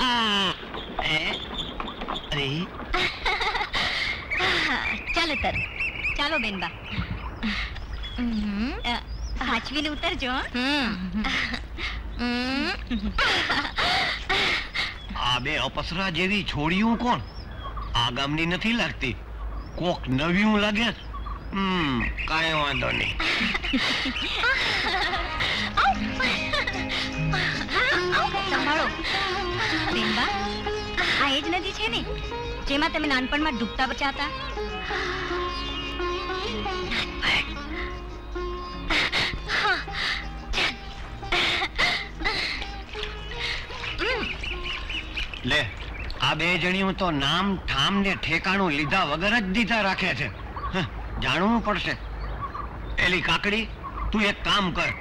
અરે ચાલો તર ચાલો બેનબા સાચવીને ઉતરજો. આ બે અપસરા જેવી છોડીયું કોણ? આ ગામની નથી લાગતી, કોક નવીયું લાગે. કાંઈ વાંધો નહીં. સંભાળો બેનબા, આ એ જ નદી છે ને જેમાં તમે નાનપણમાં ડૂબતા બચ્યા હતા? લે, આ બે જણીઓ તો નામ ઠામ ને ઠેકાણું લીધા વગર જ દીધા રાખે છે. જાણવું પડશે. એલી કાકડી, તું એક કામ કર,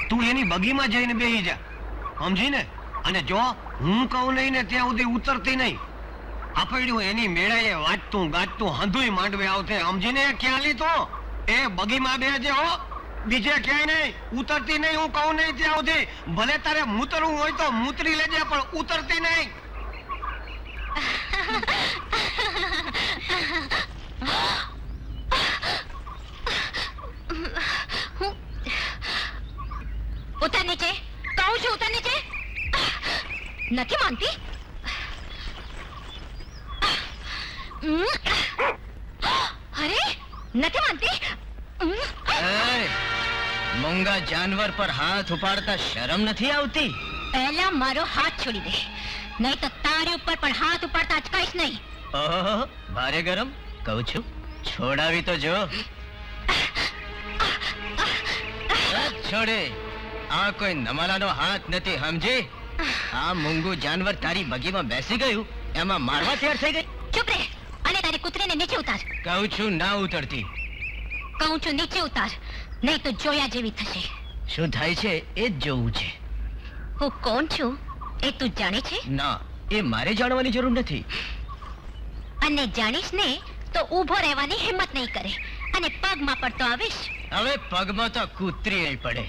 તું એની બગીમાં જઈને બેસી જા, સમજી ને? અને જો હું કહું નહીં ને ત્યાં સુધી ઉતરતી નહીં. આપડ્યું એની મેળાએ વાંચતું ગાજતું હંધુય માંડવે આવતે, સમજીને? ખ્યાલી તો એ બગીમાં બેસજે હો, બીજે ક્યાંય નહીં. ઉતરતી નહીં, હું કહું નહીં ત્યાં સુધી. ભલે તારે મૂતરવું હોય તો મૂતરી લેજે, પણ ઉતરતી નહીં. ઉતર નીચે, કહું છું ઉતર નીચે. નથી માનતી? અરે નથી માનતી? મોંઘા જાનવર પર હાથ ઉપાડતા શરમ નથી આવતી? પહેલા મારો હાથ છોડી દે, નહીં તો તારી ઉપર પણ હાથ ઉપાડતા અચકાઈશ નહીં. ઓહો, ભારે ગરમ. કહું છું છોડાવી તો જો. છોડે, આ કોઈ નમાલાનો હાથ નથી, સમજી? આ મૂંગું જાનવર તારી બગીમાં બેસી ગયું, એમાં મારવા તૈયાર થઈ ગઈ. ચૂપ રે, અને તારી કૂતરીને નીચે ઉતાર. કહું છું ના ઉતરતી. કહું છું નીચે ઉતાર, નહીં તો જોયા જેવી થશે. શું થાય છે એ જ જોવું છે. હું કોણ છું એ તું જાણે છે? ના, એ મારે જાણવાની જરૂર નથી. અને જાણીશ ને તો ઊભો રહેવાની હિંમત નહીં કરે, અને પગમાં પડતો આવીશ. હવે પગમાં તો કૂતરી નહીં પડે.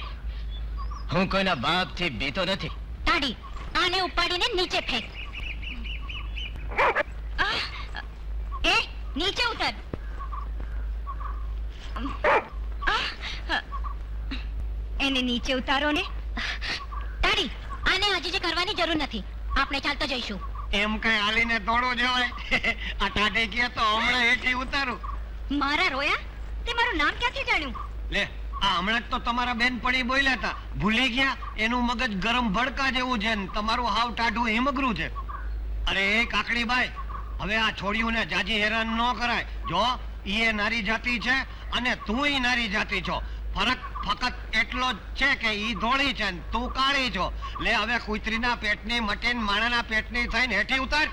હું કોઈના બાપથી બીતો નથી. તાડી, આને ઉપાડીને નીચે ફેંક. એ નીચે ઉતર. એને નીચે ઉતારો ને. તાડી, આને હજી કરવાની જરૂર નથી, આપણે ચાલતો જઈશું. એમ કઈ હાલીને દોડો જવાય? આ ટાઢે કે તો હમણાં હેઠી ઉતારું. મારા રોયા, તે મારું નામ ક્યાંથી જાણ્યું? લે, આ હમણાં જ તો તમારા બેનપણી બોલ્યા હતા, ભૂલી ગયા? એનું મગજ ગરમ ભડકા જેવું છે ને તમારું હાવ ટાઢું હિમગરું છે. અરે એ કાકડીબાઈ, હવે આ છોડીઓને જાજી હેરાન ન કરાય. જો ઈ નારી જાતિ છે અને તુંય નારી જાતિ છો. ફરક ફક્ત એટલો જ છે કે ઈ ધોળી છે ને તું કાળી છો. લે, હવે કુતરીના પેટની મટીન માણાના પેટની થઈને હેઠી ઉતાર.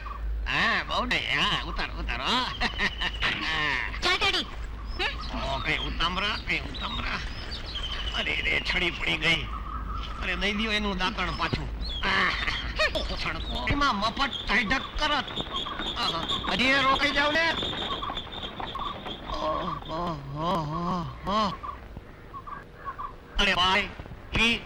હા, બહુ નહીં. હા, ઉતાર ઉતાર. ચાલ તાડી. કઈ ઉતામરા, કઈ ઉતામરા. અરે રે, છડી પડી ગઈ. અરે દઈ દ્યો એનું દાંતણ પાછું. એમાં મફત ટાઈઢક કરત. હજી એ રોકાઈ જાવ ને. અરે ભાઈ,